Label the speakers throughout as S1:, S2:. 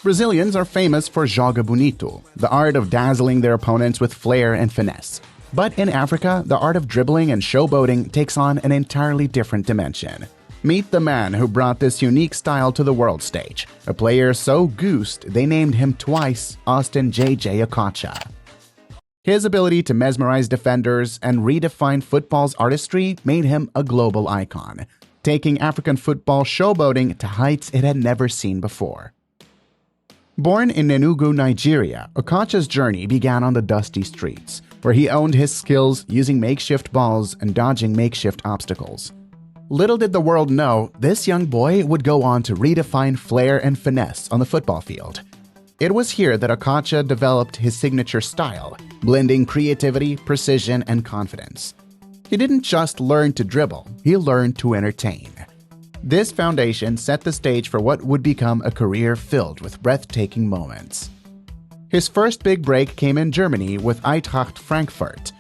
S1: Brazilians are famous for joga bonito, the art of dazzling their opponents with flair and finesse. But in Africa, the art of dribbling and showboating takes on an entirely different dimension. Meet the man who brought this unique style to the world stage, a player so goosed they named him twice Story of Jay-Jay Okocha. His ability to mesmerize defenders and redefine football's artistry made him a global icon, taking African football showboating to heights it had never seen before. Born in Enugu, Nigeria, Okocha's journey began on the dusty streets, where he honed his skills using makeshift balls and dodging makeshift obstacles. Little did the world know, this young boy would go on to redefine flair and finesse on the football field. It was here that Okocha developed his signature style, blending creativity, precision, and confidence. He didn't just learn to dribble, he learned to entertain. This foundation set the stage for what would become a career filled with breathtaking moments. His first big break came in Germany with Eintracht Frankfurt,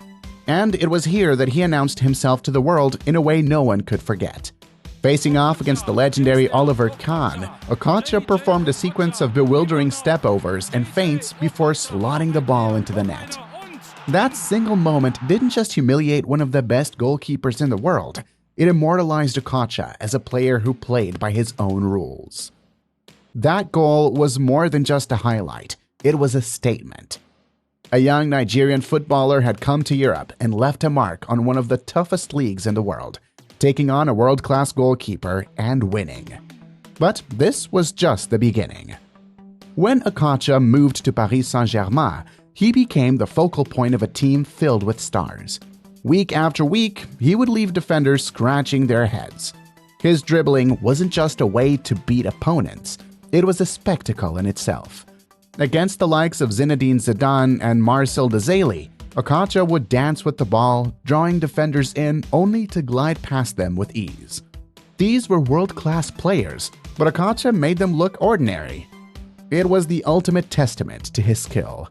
S1: and it was here that he announced himself to the world in a way no one could forget. Facing off against the legendary Oliver Kahn, Okocha performed a sequence of bewildering stepovers and feints before slotting the ball into the net. That single moment didn't just humiliate one of the best goalkeepers in the world, it immortalized Okocha as a player who played by his own rules. That goal was more than just a highlight, it was a statement. A young Nigerian footballer had come to Europe and left a mark on one of the toughest leagues in the world, taking on a world-class goalkeeper and winning. But this was just the beginning. When Okocha moved to Paris Saint-Germain, he became the focal point of a team filled with stars. Week after week, he would leave defenders scratching their heads. His dribbling wasn't just a way to beat opponents, it was a spectacle in itself. Against the likes of Zinedine Zidane and Marcel Desailly, Okocha would dance with the ball, drawing defenders in only to glide past them with ease. These were world-class players, but Okocha made them look ordinary. It was the ultimate testament to his skill.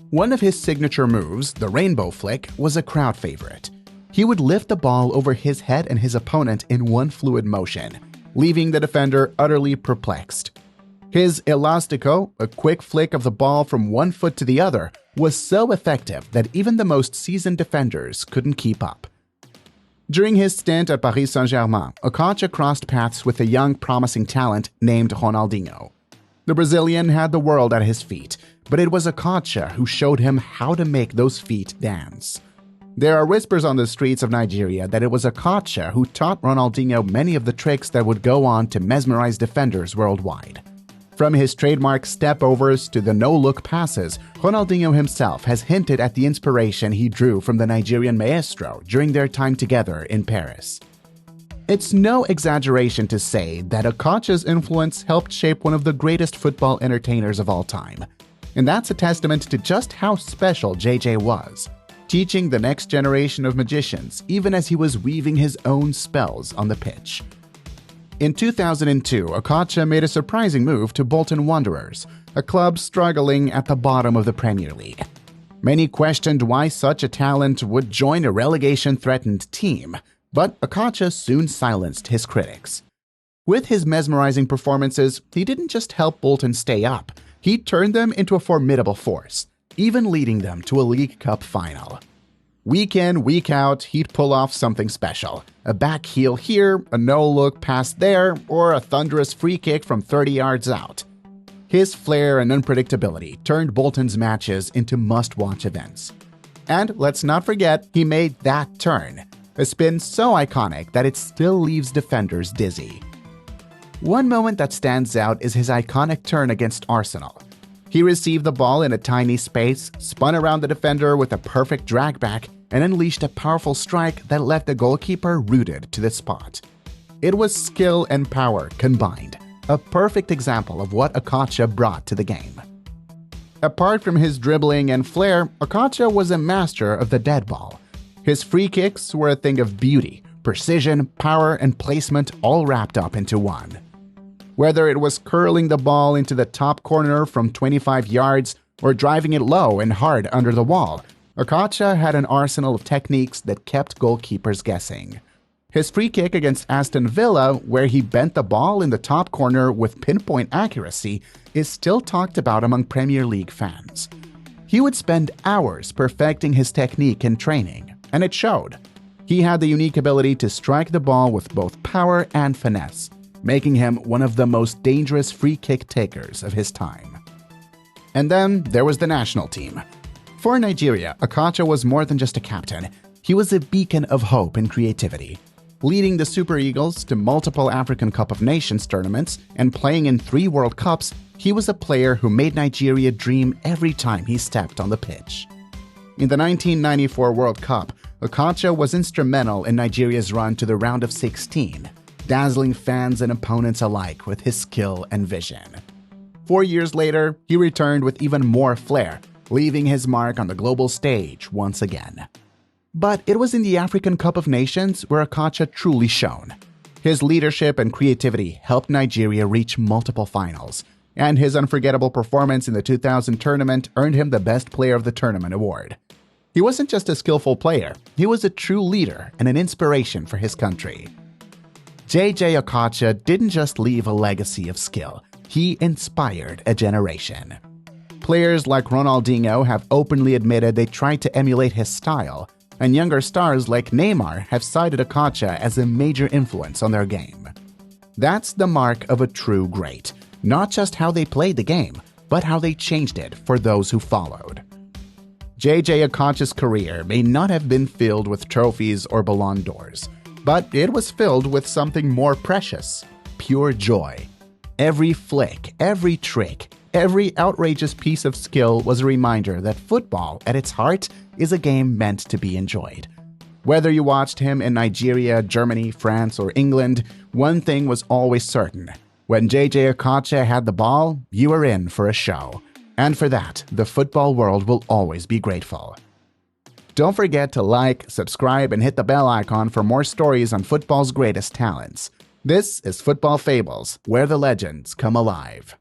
S1: One of his signature moves, the rainbow flick, was a crowd favorite. He would lift the ball over his head and his opponent in one fluid motion, leaving the defender utterly perplexed. His elastico, a quick flick of the ball from one foot to the other, was so effective that even the most seasoned defenders couldn't keep up. During his stint at Paris Saint-Germain, Okocha crossed paths with a young promising talent named Ronaldinho. The Brazilian had the world at his feet, but it was Okocha who showed him how to make those feet dance. There are whispers on the streets of Nigeria that it was Okocha who taught Ronaldinho many of the tricks that would go on to mesmerize defenders worldwide. From his trademark step-overs to the no-look passes, Ronaldinho himself has hinted at the inspiration he drew from the Nigerian maestro during their time together in Paris. It's no exaggeration to say that Okocha's influence helped shape one of the greatest football entertainers of all time. And that's a testament to just how special JJ was, teaching the next generation of magicians even as he was weaving his own spells on the pitch. In 2002, Okocha made a surprising move to Bolton Wanderers, a club struggling at the bottom of the Premier League. Many questioned why such a talent would join a relegation-threatened team, but Okocha soon silenced his critics. With his mesmerizing performances, he didn't just help Bolton stay up, he turned them into a formidable force, even leading them to a League Cup final. Week in, week out, he'd pull off something special. A back heel here, a no-look pass there, or a thunderous free kick from 30 yards out. His flair and unpredictability turned Bolton's matches into must-watch events. And let's not forget, he made that turn, a spin so iconic that it still leaves defenders dizzy. One moment that stands out is his iconic turn against Arsenal. He received the ball in a tiny space, spun around the defender with a perfect drag back, and unleashed a powerful strike that left the goalkeeper rooted to the spot. It was skill and power combined, a perfect example of what Okocha brought to the game. Apart from his dribbling and flair, Okocha was a master of the dead ball. His free kicks were a thing of beauty, precision, power, and placement all wrapped up into one. Whether it was curling the ball into the top corner from 25 yards or driving it low and hard under the wall, Okocha had an arsenal of techniques that kept goalkeepers guessing. His free kick against Aston Villa, where he bent the ball in the top corner with pinpoint accuracy, is still talked about among Premier League fans. He would spend hours perfecting his technique in training, and it showed. He had the unique ability to strike the ball with both power and finesse, making him one of the most dangerous free kick takers of his time. And then there was the national team. For Nigeria, Okocha was more than just a captain. He was a beacon of hope and creativity. Leading the Super Eagles to multiple African Cup of Nations tournaments and playing in 3 World Cups, he was a player who made Nigeria dream every time he stepped on the pitch. In the 1994 World Cup, Okocha was instrumental in Nigeria's run to the round of 16, dazzling fans and opponents alike with his skill and vision. 4 years later, he returned with even more flair, leaving his mark on the global stage once again. But it was in the African Cup of Nations where Okocha truly shone. His leadership and creativity helped Nigeria reach multiple finals, and his unforgettable performance in the 2000 tournament earned him the Best Player of the Tournament award. He wasn't just a skillful player, he was a true leader and an inspiration for his country. Jay-Jay Okocha didn't just leave a legacy of skill, he inspired a generation. Players like Ronaldinho have openly admitted they tried to emulate his style, and younger stars like Neymar have cited Okocha as a major influence on their game. That's the mark of a true great, not just how they played the game, but how they changed it for those who followed. Jay-Jay Okocha's career may not have been filled with trophies or Ballon d'Ors, but it was filled with something more precious: pure joy. Every flick, every trick, every outrageous piece of skill was a reminder that football, at its heart, is a game meant to be enjoyed. Whether you watched him in Nigeria, Germany, France, or England, one thing was always certain. When Jay-Jay Okocha had the ball, you were in for a show. And for that, the football world will always be grateful. Don't forget to like, subscribe, and hit the bell icon for more stories on football's greatest talents. This is Football Fables, where the legends come alive.